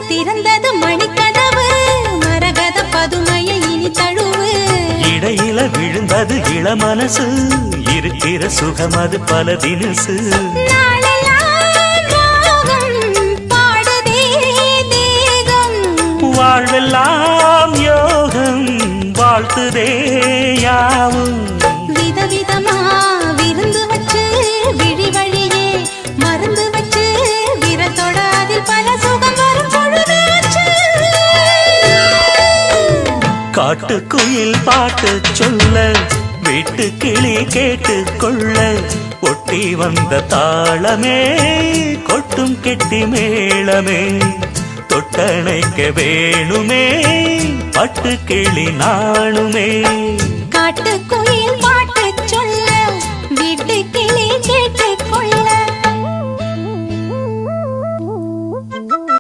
திறந்தது மணிக்கதவு மரகத பதுமையை இனி தழுவு இடையில விழுந்தது இளமனசு இருக்கிற சுகம் அது பல தினசு வாழ்வெல்லாம் யோகம் வாழ்த்துதே யாவும் விதவிதமா விருந்து வச்சு விழி வழியே மருந்து வச்சு விரத்தோட அதில் பல சுகம் வரும் பொழுதாச்சு காட்டுக்குயில் பாட்டு சொல்ல வீட்டு கிளி கேட்டு கொள்ள ஒட்டி வந்த தாளமே கொட்டும் கெட்டி மேளமே தொட்டணைக்க வேணுமே பட்டு கிளி நாணுமே காட்டுக்குயில் பாட்டு